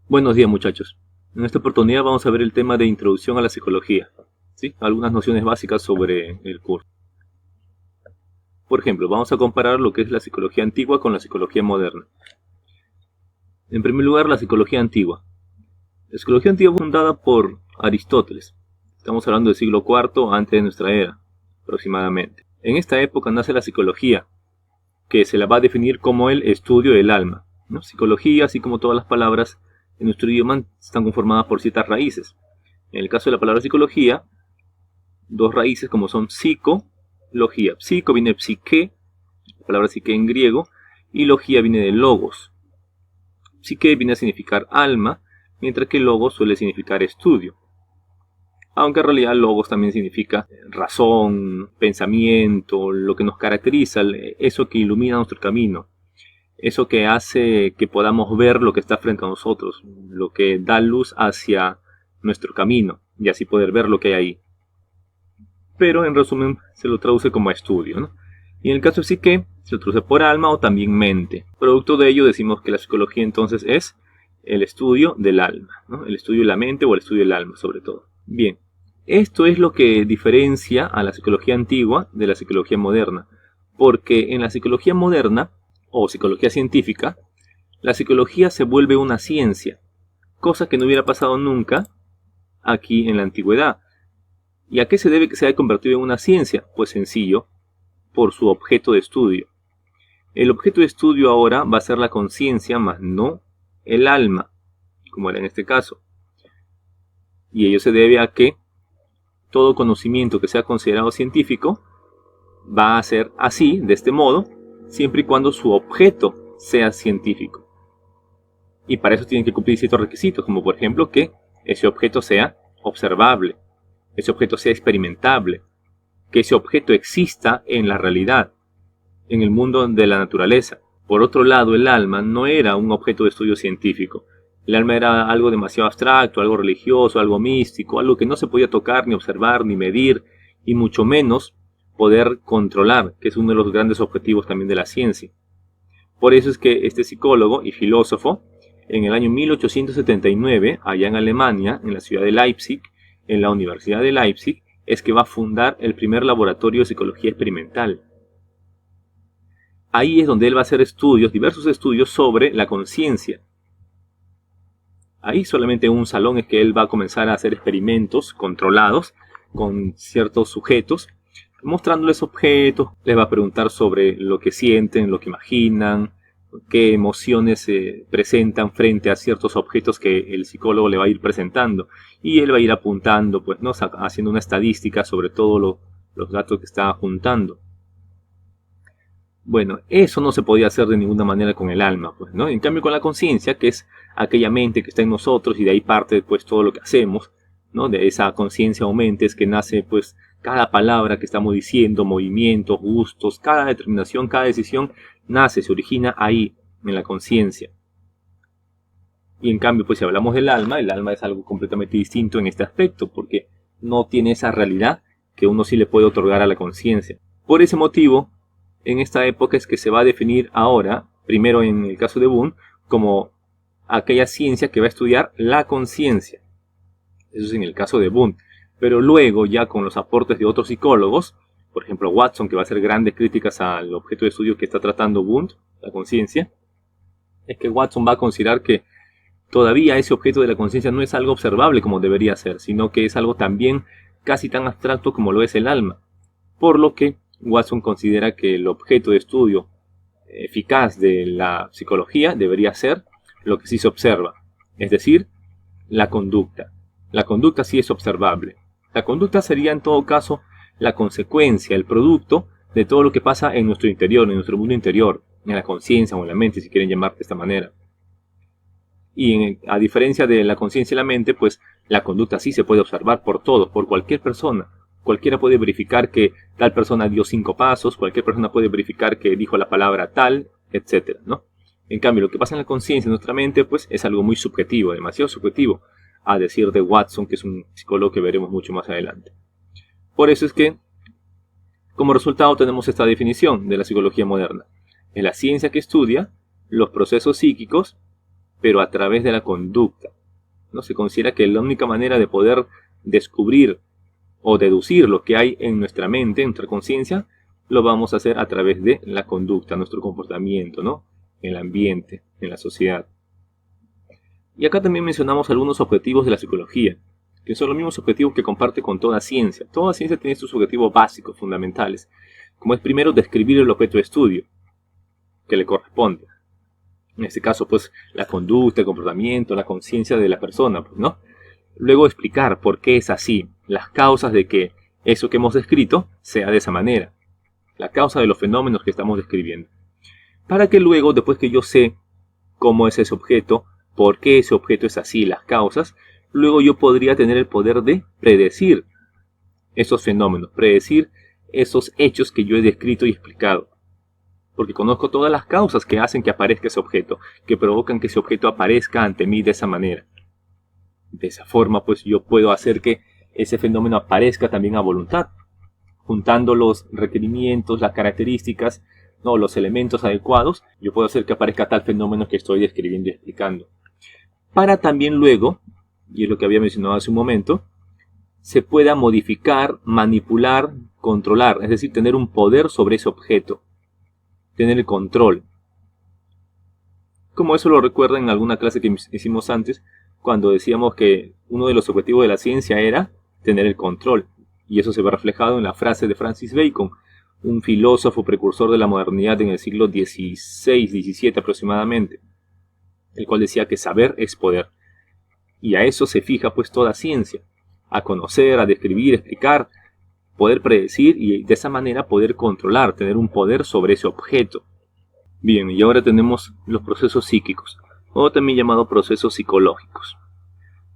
Buenos días, muchachos. En esta oportunidad vamos a ver el tema de introducción a la psicología, ¿sí? Algunas nociones básicas sobre el curso. Por ejemplo, vamos a comparar lo que es la psicología antigua con la psicología moderna. En primer lugar, la psicología antigua. La psicología antigua fue fundada por Aristóteles. Estamos hablando del siglo IV antes de nuestra era, aproximadamente. En esta época nace la psicología, que se la va a definir como el estudio del alma, ¿no? Psicología, así como todas las palabras en nuestro idioma, están conformadas por ciertas raíces. En el caso de la palabra psicología, dos raíces como son psico-logía. Psico viene de psique, la palabra psique en griego, y logía viene de logos. Psique viene a significar alma, mientras que logos suele significar estudio. Aunque en realidad logos también significa razón, pensamiento, lo que nos caracteriza, eso que ilumina nuestro camino. Eso que hace que podamos ver lo que está frente a nosotros, lo que da luz hacia nuestro camino y así poder ver lo que hay ahí. Pero en resumen se lo traduce como estudio, ¿no? Y en el caso de psique se lo traduce por alma o también mente. Producto de ello decimos que la psicología entonces es el estudio del alma, ¿no? El estudio de la mente o el estudio del alma sobre todo. Bien, esto es lo que diferencia a la psicología antigua de la psicología moderna, porque en la psicología moderna o psicología científica, la psicología se vuelve una ciencia, cosa que no hubiera pasado nunca aquí en la antigüedad. ¿Y a qué se debe que se haya convertido en una ciencia? Pues sencillo, por su objeto de estudio. El objeto de estudio ahora va a ser la conciencia, más no el alma, como era en este caso. Y ello se debe a que todo conocimiento que sea considerado científico va a ser así, de este modo, siempre y cuando su objeto sea científico. Y para eso tienen que cumplir ciertos requisitos, como por ejemplo que ese objeto sea observable, ese objeto sea experimentable, que ese objeto exista en la realidad, en el mundo de la naturaleza. Por otro lado, el alma no era un objeto de estudio científico. El alma era algo demasiado abstracto, algo religioso, algo místico, algo que no se podía tocar, ni observar, ni medir, y mucho menos poder controlar, que es uno de los grandes objetivos también de la ciencia. Por eso es que este psicólogo y filósofo, en el año 1879, allá en Alemania, en la ciudad de Leipzig, en la Universidad de Leipzig, es que va a fundar el primer laboratorio de psicología experimental. Ahí es donde él va a hacer estudios, diversos estudios sobre la conciencia. Ahí solamente en un salón es que él va a comenzar a hacer experimentos controlados con ciertos sujetos, mostrándoles objetos, les va a preguntar sobre lo que sienten, lo que imaginan, qué emociones se presentan frente a ciertos objetos que el psicólogo le va a ir presentando. Y él va a ir apuntando, pues, ¿no? Haciendo una estadística sobre todos los datos que está juntando. Bueno, eso no se podía hacer de ninguna manera con el alma, pues, ¿no? En cambio con la conciencia, que es aquella mente que está en nosotros y de ahí parte, pues, todo lo que hacemos, ¿no? De esa conciencia o mente es que nace, pues, cada palabra que estamos diciendo, movimientos, gustos, cada determinación, cada decisión, nace, se origina ahí, en la conciencia. Y en cambio, pues, si hablamos del alma, el alma es algo completamente distinto en este aspecto, porque no tiene esa realidad que uno sí le puede otorgar a la conciencia. Por ese motivo, en esta época es que se va a definir ahora, primero en el caso de Wundt, como aquella ciencia que va a estudiar la conciencia. Eso es en el caso de Wundt. Pero luego, ya con los aportes de otros psicólogos, por ejemplo Watson, que va a hacer grandes críticas al objeto de estudio que está tratando Wundt, la conciencia, es que Watson va a considerar que todavía ese objeto de la conciencia no es algo observable como debería ser, sino que es algo también casi tan abstracto como lo es el alma. Por lo que Watson considera que el objeto de estudio eficaz de la psicología debería ser lo que sí se observa, es decir, la conducta. La conducta sí es observable. La conducta sería en todo caso la consecuencia, el producto de todo lo que pasa en nuestro interior, en nuestro mundo interior, en la conciencia o en la mente, si quieren llamar de esta manera. Y a diferencia de la conciencia y la mente, pues la conducta sí se puede observar por todos, por cualquier persona. Cualquiera puede verificar que tal persona dio 5 pasos, cualquier persona puede verificar que dijo la palabra tal, etc., ¿no? En cambio, lo que pasa en la conciencia, en nuestra mente, pues es algo muy subjetivo, demasiado subjetivo, a decir de Watson, que es un psicólogo que veremos mucho más adelante. Por eso es que, como resultado, tenemos esta definición de la psicología moderna. Es la ciencia que estudia los procesos psíquicos pero a través de la conducta. No se considera que la única manera de poder descubrir o deducir lo que hay en nuestra mente, en nuestra conciencia, lo vamos a hacer a través de la conducta, nuestro comportamiento, ¿no? En el ambiente, en la sociedad. Y acá también mencionamos algunos objetivos de la psicología, que son los mismos objetivos que comparte con toda ciencia. Toda ciencia tiene sus objetivos básicos, fundamentales, como es primero describir el objeto de estudio que le corresponde. En este caso, pues, la conducta, el comportamiento, la conciencia de la persona, pues, ¿no? Luego explicar por qué es así, las causas de que eso que hemos descrito sea de esa manera, la causa de los fenómenos que estamos describiendo. Para que luego, después que yo sé cómo es ese objeto, por qué ese objeto es así, las causas, luego yo podría tener el poder de predecir esos fenómenos, predecir esos hechos que yo he descrito y explicado. Porque conozco todas las causas que hacen que aparezca ese objeto, que provocan que ese objeto aparezca ante mí de esa manera. De esa forma, pues yo puedo hacer que ese fenómeno aparezca también a voluntad, juntando los requerimientos, las características, no, los elementos adecuados, yo puedo hacer que aparezca tal fenómeno que estoy describiendo y explicando. Para también luego, y es lo que había mencionado hace un momento, se pueda modificar, manipular, controlar, es decir, tener un poder sobre ese objeto, tener el control. Como eso lo recuerdan en alguna clase que hicimos antes, cuando decíamos que uno de los objetivos de la ciencia era tener el control. Y eso se ve reflejado en la frase de Francis Bacon, un filósofo precursor de la modernidad en el siglo XVI-XVII aproximadamente, el cual decía que saber es poder. Y a eso se fija pues toda ciencia, a conocer, a describir, explicar, poder predecir y de esa manera poder controlar, tener un poder sobre ese objeto. Bien, y ahora tenemos los procesos psíquicos, o también llamados procesos psicológicos.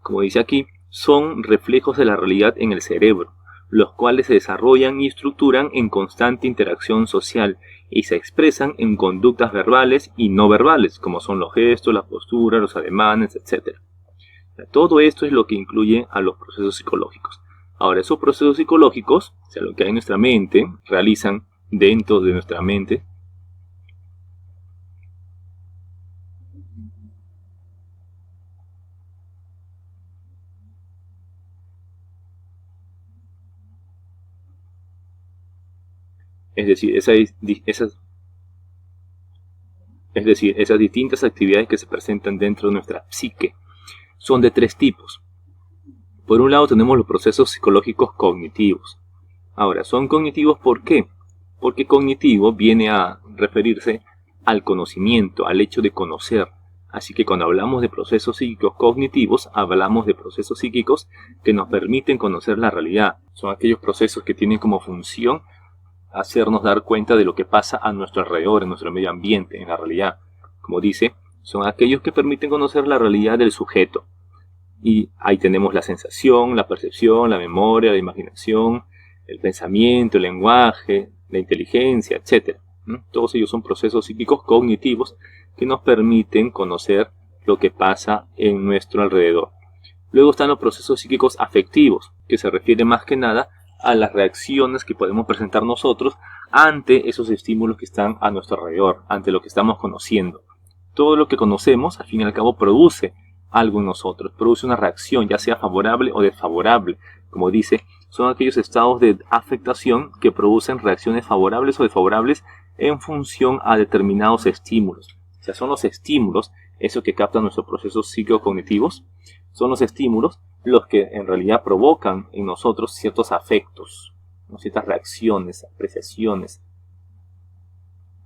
Como dice aquí, son reflejos de la realidad en el cerebro, los cuales se desarrollan y estructuran en constante interacción social y se expresan en conductas verbales y no verbales, como son los gestos, la postura, los ademanes, etc. Todo esto es lo que incluye a los procesos psicológicos. Ahora, esos procesos psicológicos, o sea, lo que hay en nuestra mente, realizan dentro de nuestra mente, es decir, esas distintas actividades que se presentan dentro de nuestra psique, son de tres tipos. Por un lado tenemos los procesos psicológicos cognitivos. Ahora, ¿son cognitivos por qué? Porque cognitivo viene a referirse al conocimiento, al hecho de conocer. Así que cuando hablamos de procesos psíquicos cognitivos, hablamos de procesos psíquicos que nos permiten conocer la realidad. Son aquellos procesos que tienen como función hacernos dar cuenta de lo que pasa a nuestro alrededor, en nuestro medio ambiente, en la realidad. Como dice, son aquellos que permiten conocer la realidad del sujeto. Y ahí tenemos la sensación, la percepción, la memoria, la imaginación, el pensamiento, el lenguaje, la inteligencia, etc. Todos ellos son procesos psíquicos cognitivos que nos permiten conocer lo que pasa en nuestro alrededor. Luego están los procesos psíquicos afectivos, que se refieren más que nada a las reacciones que podemos presentar nosotros ante esos estímulos que están a nuestro alrededor, ante lo que estamos conociendo. Todo lo que conocemos, al fin y al cabo, produce algo en nosotros, produce una reacción, ya sea favorable o desfavorable. Como dice, son aquellos estados de afectación que producen reacciones favorables o desfavorables en función a determinados estímulos. O sea, son los estímulos, eso que captan nuestros procesos psicocognitivos, son los estímulos los que en realidad provocan en nosotros ciertos afectos, ciertas reacciones, apreciaciones.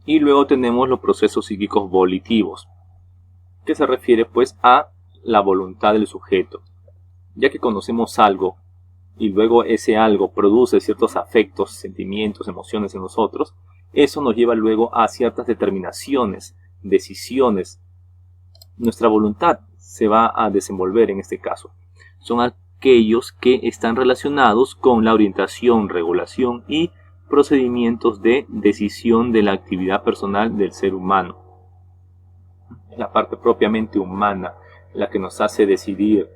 Y luego tenemos los procesos psíquicos volitivos, que se refiere pues a la voluntad del sujeto. Ya que conocemos algo y luego ese algo produce ciertos afectos, sentimientos, emociones en nosotros, eso nos lleva luego a ciertas determinaciones, decisiones. Nuestra voluntad se va a desenvolver en este caso. Son aquellos que están relacionados con la orientación, regulación y procedimientos de decisión de la actividad personal del ser humano. Es la parte propiamente humana la que nos hace decidir,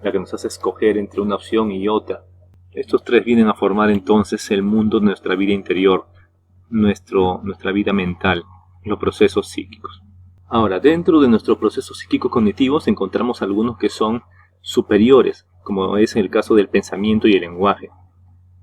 la que nos hace escoger entre una opción y otra. Estos tres vienen a formar entonces el mundo de nuestra vida interior, nuestra vida mental, los procesos psíquicos. Ahora, dentro de nuestros procesos psíquico-cognitivos encontramos algunos que son superiores, como es el caso del pensamiento y el lenguaje.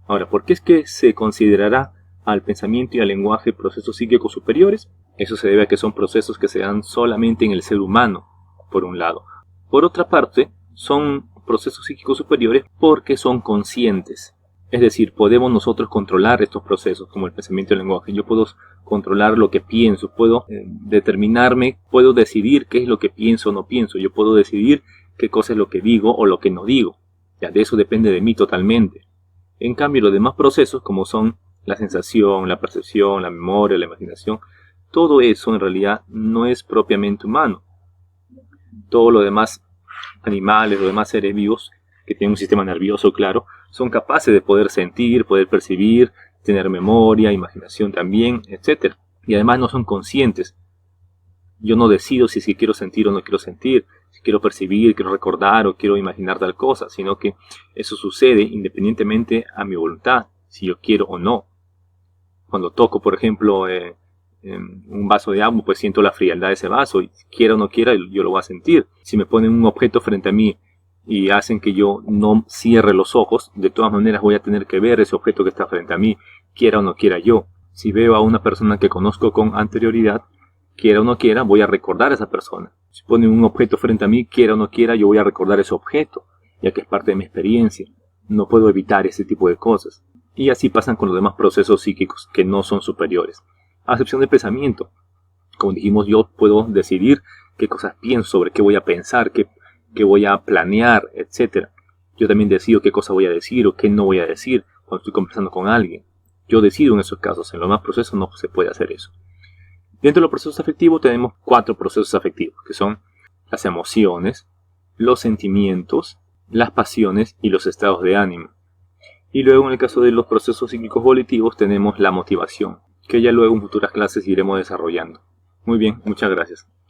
Ahora, ¿por qué es que se considerará al pensamiento y al lenguaje procesos psíquicos superiores? Eso se debe a que son procesos que se dan solamente en el ser humano, por un lado. Por otra parte, son procesos psíquicos superiores porque son conscientes. Es decir, podemos nosotros controlar estos procesos, como el pensamiento y el lenguaje. Yo puedo controlar lo que pienso, puedo determinarme, puedo decidir qué es lo que pienso o no pienso. Yo puedo decidir qué cosa es lo que digo o lo que no digo. Ya, de eso depende de mí totalmente. En cambio, los demás procesos, como son la sensación, la percepción, la memoria, la imaginación, todo eso en realidad no es propiamente humano. Todo lo demás animales, los demás seres vivos, que tienen un sistema nervioso, claro, son capaces de poder sentir, poder percibir, tener memoria, imaginación también, etc. Y además no son conscientes. Yo no decido si quiero sentir o no quiero sentir, si quiero percibir, quiero recordar o quiero imaginar tal cosa, sino que eso sucede independientemente a mi voluntad, si yo quiero o no. Cuando toco, por ejemplo, un vaso de agua, pues siento la frialdad de ese vaso, y quiera o no quiera, yo lo voy a sentir. Si me ponen un objeto frente a mí y hacen que yo no cierre los ojos, de todas maneras voy a tener que ver ese objeto que está frente a mí, quiera o no quiera yo. Si veo a una persona que conozco con anterioridad, quiera o no quiera, voy a recordar a esa persona. Si ponen un objeto frente a mí, quiera o no quiera, yo voy a recordar ese objeto, ya que es parte de mi experiencia. No puedo evitar ese tipo de cosas. Y así pasan con los demás procesos psíquicos que no son superiores. A excepción del pensamiento. Como dijimos, yo puedo decidir qué cosas pienso, sobre qué voy a pensar, qué voy a planear, etc. Yo también decido qué cosa voy a decir o qué no voy a decir cuando estoy conversando con alguien. Yo decido en esos casos. En los demás procesos no se puede hacer eso. Dentro de los procesos afectivos tenemos 4 procesos afectivos, que son las emociones, los sentimientos, las pasiones y los estados de ánimo. Y luego en el caso de los procesos psíquicos volitivos tenemos la motivación, que ya luego en futuras clases iremos desarrollando. Muy bien, muchas gracias.